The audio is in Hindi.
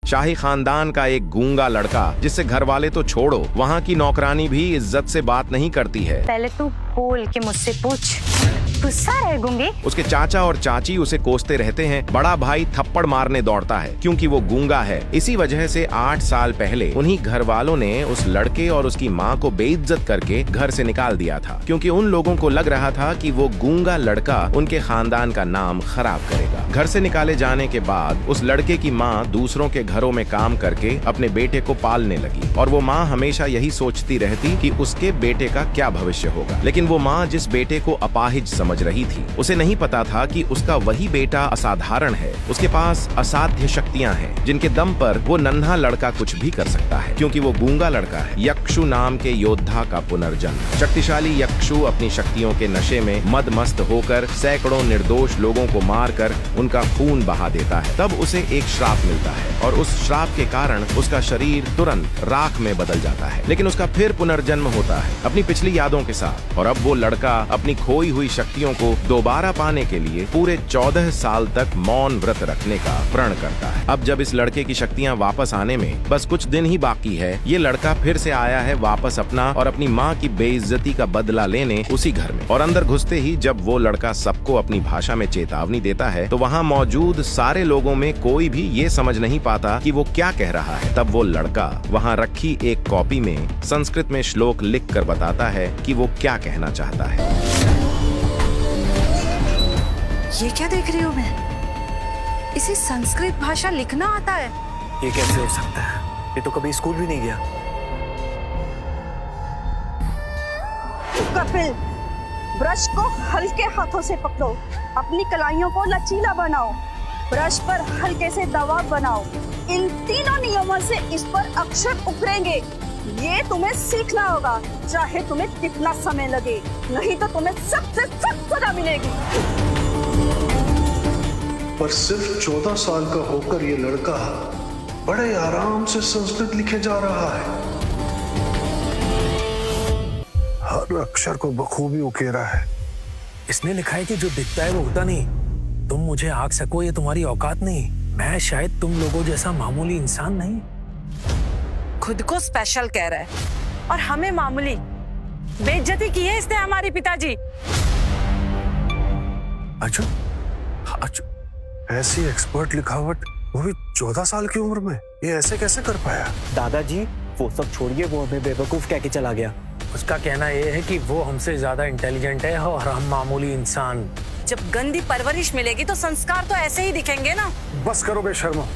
शाही खानदान का एक गूंगा लड़का, जिससे घर वाले तो छोड़ो, वहाँ की नौकरानी भी इज्जत से बात नहीं करती है। पहले तू बोल के मुझसे पूछ, गुस्सा है गूंगे? उसके चाचा और चाची उसे कोसते रहते हैं। बड़ा भाई थप्पड़ मारने दौड़ता है क्योंकि वो गूंगा है। इसी वजह से 8 साल पहले उन्हीं घर वालों ने उस लड़के और उसकी माँ को बेइज्जत करके घर से निकाल दिया था, क्योंकि उन लोगों को लग रहा था कि वो गूंगा लड़का उनके खानदान का नाम खराब करेगा। घर से निकाले जाने के बाद उस लड़के की माँ दूसरों के घरों में काम करके अपने बेटे को पालने लगी, और वो माँ हमेशा यही सोचती रहती कि उसके बेटे का क्या भविष्य होगा। लेकिन वो माँ जिस बेटे को अपाहिज समझ रही थी, उसे नहीं पता था कि उसका वही बेटा असाधारण है। उसके पास असाध्य शक्तियां हैं, जिनके दम पर वो नन्हा लड़का कुछ भी कर सकता है, क्योंकि वो गूंगा लड़का है। यक्षु नाम के योद्धा का पुनर्जन्म। शक्तिशाली यक्षु अपनी शक्तियों के नशे में मदमस्त होकर सैकड़ों निर्दोष लोगों को मारकर उनका खून बहा देता है। तब उसे एक श्राप मिलता है, और उस श्राप के कारण उसका शरीर तुरंत राख में बदल जाता है। लेकिन उसका फिर पुनर्जन्म होता है अपनी पिछली यादों के साथ, और अब वो लड़का अपनी खोई हुई शक्तियों को दोबारा पाने के लिए पूरे 14 साल तक मौन व्रत रखने का प्रण करता है। अब जब इस लड़के की शक्तियां वापस आने में बस कुछ दिन ही बाकी है, ये लड़का फिर से आया है वापस अपना और अपनी माँ की बेइज्जती का बदला लेने उसी घर में। और अंदर घुसते ही जब वो लड़का सबको अपनी भाषा में चेतावनी देता है, तो वहाँ मौजूद सारे लोगों में कोई भी ये समझ नहीं पाता कि वो क्या कह रहा है। तब वो लड़का वहाँ रखी एक कॉपी में संस्कृत में श्लोक लिख कर बताता है कि वो क्या कहना चाहता है। ये क्या देख रही हूँ मैं? इसे संस्कृत भाषा लिखना आता है? ये कैसे हो सकता है? ये तो कभी स्कूल भी नहीं गया। कपिल, ब्रश को हल्के हाथों से पकड़ो, अपनी कलाइयों को लचीला बनाओ, ब्रश पर हल्के से दबाव बनाओ। इन तीनों नियमों से इस पर अक्षर उभरेंगे। ये तुम्हें सीखना होगा, चाहे तुम्हें कितना समय लगे, नहीं तो तुम्हें सबसे सख्त सजा मिलेगी। पर सिर्फ 14 साल का होकर ये लड़का बड़े आराम से संस्कृत लिखे जा रहा है। हर अक्षर को बखूबी उकेरा है। इसने लिखा है कि जो दिखता है वो होता नहीं। तुम मुझे आंक सको ये तुम्हारी औकात नहीं। मैं शायद तुम लोगों जैसा मामूली इंसान नहीं। खुद को स्पेशल कह रहा है और हमें मामूली। बेइज्जती की है इसने हमारी पिताजी। अच्छा, ऐसी एक्सपर्ट लिखावट, वो भी 14 साल की उम्र में, ये ऐसे कैसे कर पाया? दादाजी वो सब छोड़िए, वो हमें बेवकूफ कह के चला गया। उसका कहना ये है कि वो हमसे ज्यादा इंटेलिजेंट है और हम मामूली इंसान। जब गंदी परवरिश मिलेगी तो संस्कार तो ऐसे ही दिखेंगे ना। बस करो बेशर्मो।